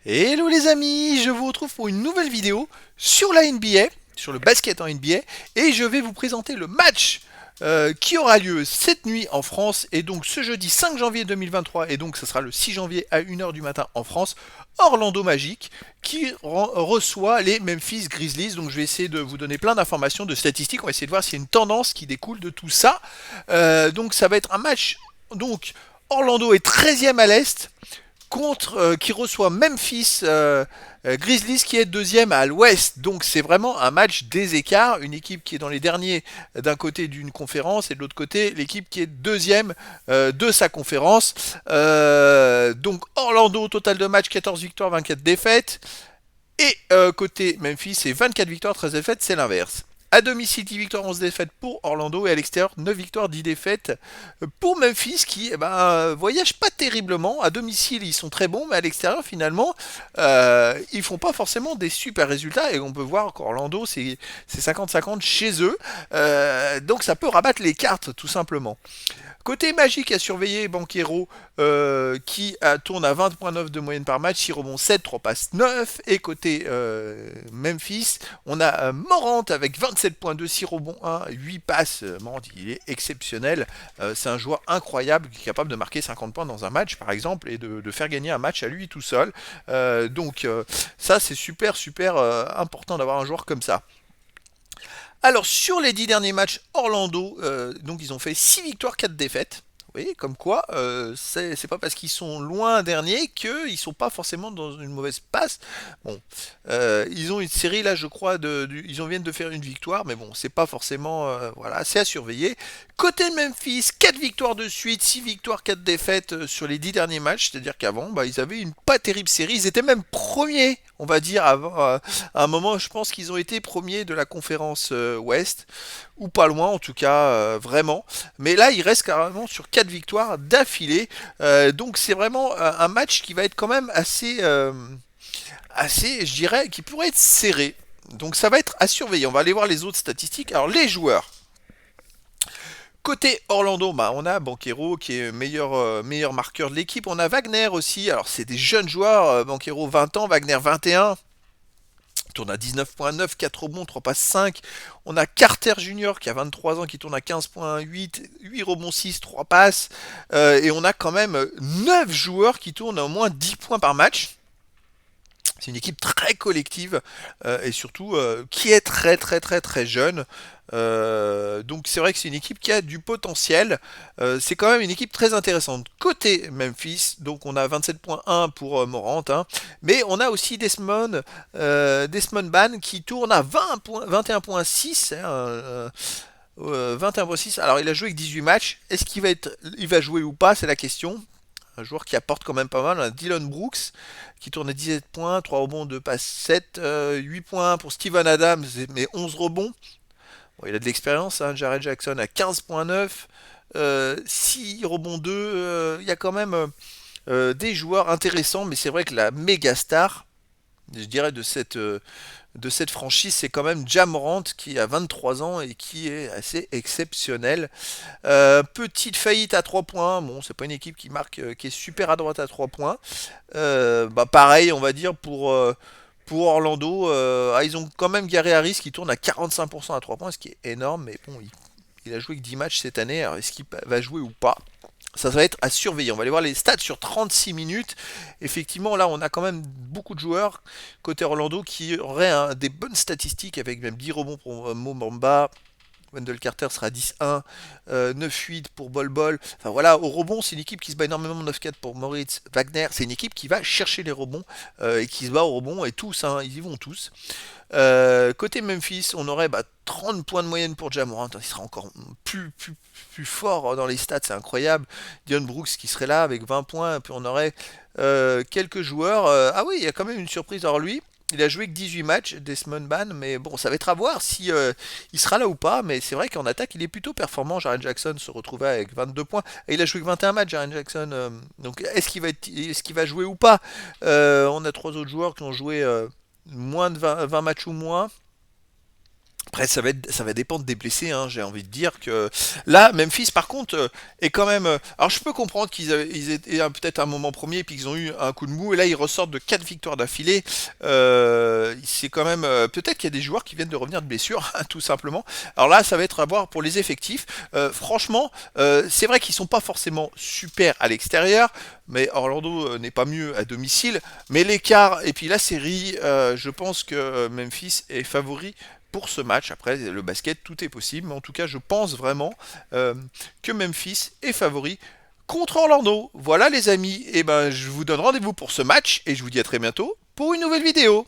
Hello les amis, je vous retrouve pour une nouvelle vidéo sur la NBA, sur le basket en NBA, et je vais vous présenter le match qui aura lieu cette nuit en France, et donc ce jeudi 5 janvier 2023, et donc ce sera le 6 janvier à 1h du matin en France, Orlando Magic, qui reçoit les Memphis Grizzlies. Donc je vais essayer de vous donner plein d'informations, de statistiques, on va essayer de voir s'il y a une tendance qui découle de tout ça. Donc ça va être un match, donc Orlando est 13e à l'Est, qui reçoit Memphis Grizzlies qui est deuxième à l'ouest. Donc c'est vraiment un match des écarts. Une équipe qui est dans les derniers d'un côté d'une conférence et de l'autre côté l'équipe qui est deuxième de sa conférence. Donc Orlando, total de match 14 victoires, 24 défaites. Et côté Memphis, c'est 24 victoires, 13 défaites, c'est l'inverse. À domicile, 10 victoires, 11 défaites pour Orlando, et à l'extérieur, 9 victoires, 10 défaites pour Memphis qui voyage pas terriblement. À domicile, ils sont très bons, mais à l'extérieur, finalement, ils font pas forcément des super résultats. Et on peut voir qu'Orlando, c'est 50-50 chez eux. Donc ça peut rabattre les cartes, tout simplement. Côté Magic à surveiller, Banquero qui tourne à 20.9 de moyenne par match, 6 rebonds 7, 3 passes 9. Et côté Memphis, on a Morant avec 27.2, 6 rebonds 1, 8 passes. Morant, il est exceptionnel. C'est un joueur incroyable qui est capable de marquer 50 points dans un match, par exemple, et de faire gagner un match à lui tout seul. Ça, c'est super, super important d'avoir un joueur comme ça. Alors, sur les 10 derniers matchs, Orlando, donc ils ont fait 6 victoires, 4 défaites. Vous voyez, comme quoi, c'est pas parce qu'ils sont loin dernier qu'ils sont pas forcément dans une mauvaise passe. Bon, ils ont une série là, je crois, ils viennent de faire une victoire, mais bon, c'est pas forcément, voilà, c'est à surveiller. Côté de Memphis, 4 victoires de suite, 6 victoires, 4 défaites sur les 10 derniers matchs, c'est-à-dire qu'avant, ils avaient une pas terrible série, ils étaient même premiers, on va dire, avant, à un moment, je pense qu'ils ont été premiers de la conférence Ouest, ou pas loin en tout cas, vraiment. Mais là, il reste carrément sur 4 victoires d'affilée. Donc c'est vraiment un match qui va être quand même assez, je dirais, qui pourrait être serré. Donc ça va être à surveiller. On va aller voir les autres statistiques. Alors les joueurs. Côté Orlando, on a Banquero qui est meilleur marqueur de l'équipe. On a Wagner aussi. Alors c'est des jeunes joueurs. Banquero 20 ans, Wagner 21. Tourne à 19.9, 4 rebonds, 3 passes 5. On a Carter Junior qui a 23 ans qui tourne à 15.8, 8 rebonds 6, 3 passes. Et on a quand même 9 joueurs qui tournent à au moins 10 points par match. C'est une équipe très collective et surtout qui est très très très très jeune. Donc c'est vrai que c'est une équipe qui a du potentiel. C'est quand même une équipe très intéressante. Côté Memphis, donc on a 27.1 pour Morant, hein, mais on a aussi Desmond Ban qui tourne à 21.6. Hein, 21.6. Alors il a joué avec 18 matchs. Il va jouer ou pas, c'est la question. Un joueur qui apporte quand même pas mal. On a Dylan Brooks qui tourne à 17 points, 3 rebonds, 2 passes 7, 8 points pour Steven Adams, mais 11 rebonds. Bon, il a de l'expérience, hein. Jared Jackson à 15.9, 6 rebonds 2. Il y a quand même des joueurs intéressants, mais c'est vrai que la méga star, je dirais, de cette franchise, c'est quand même Ja Morant qui a 23 ans et qui est assez exceptionnel. Petite faillite à 3 points. Bon, c'est pas une équipe qui marque, qui est super à droite à 3 points. Pareil, on va dire pour Orlando. Ils ont quand même Gary Harris qui tourne à 45% à 3 points, ce qui est énorme. Mais bon, il a joué que 10 matchs cette année. Alors, est-ce qu'il va jouer ou pas? Ça va être à surveiller. On va aller voir les stats sur 36 minutes. Effectivement, là, on a quand même beaucoup de joueurs côté Orlando qui auraient des bonnes statistiques avec même 10 rebonds pour Mo Bamba. Wendell Carter sera 10-1, 9-8 pour Bol Bol. Enfin voilà, au rebond, c'est une équipe qui se bat énormément, 9-4 pour Moritz Wagner. C'est une équipe qui va chercher les rebonds et qui se bat au rebond, et tous, hein, ils y vont tous. Côté Memphis, on aurait 30 points de moyenne pour Ja Morant. Il sera encore plus fort dans les stats, c'est incroyable. Dion Brooks qui serait là avec 20 points. Puis on aurait quelques joueurs. Ah oui, il y a quand même une surprise. Alors lui, il a joué que 18 matchs, Desmond Ban, mais bon, ça va être à voir si il sera là ou pas. Mais c'est vrai qu'en attaque, il est plutôt performant. Jaren Jackson se retrouvait avec 22 points. Et il a joué que 21 matchs, Jaren Jackson. Donc est-ce qu'il va jouer ou pas? On a trois autres joueurs qui ont joué moins de 20 matchs ou moins. Après, ça va dépendre des blessés, hein. J'ai envie de dire que là, Memphis, par contre, est quand même. Alors, je peux comprendre ils étaient peut-être un moment premier, puis qu'ils ont eu un coup de mou, et là, ils ressortent de 4 victoires d'affilée. C'est quand même. Peut-être qu'il y a des joueurs qui viennent de revenir de blessure, hein, tout simplement. Alors là, ça va être à voir pour les effectifs. Franchement, c'est vrai qu'ils sont pas forcément super à l'extérieur, mais Orlando n'est pas mieux à domicile. Mais l'écart et puis la série, je pense que Memphis est favori pour ce match. Après, le basket, tout est possible. Mais en tout cas, je pense vraiment euh, que Memphis est favori contre Orlando. Voilà les amis. Et ben, je vous donne rendez-vous pour ce match et je vous dis à très bientôt pour une nouvelle vidéo.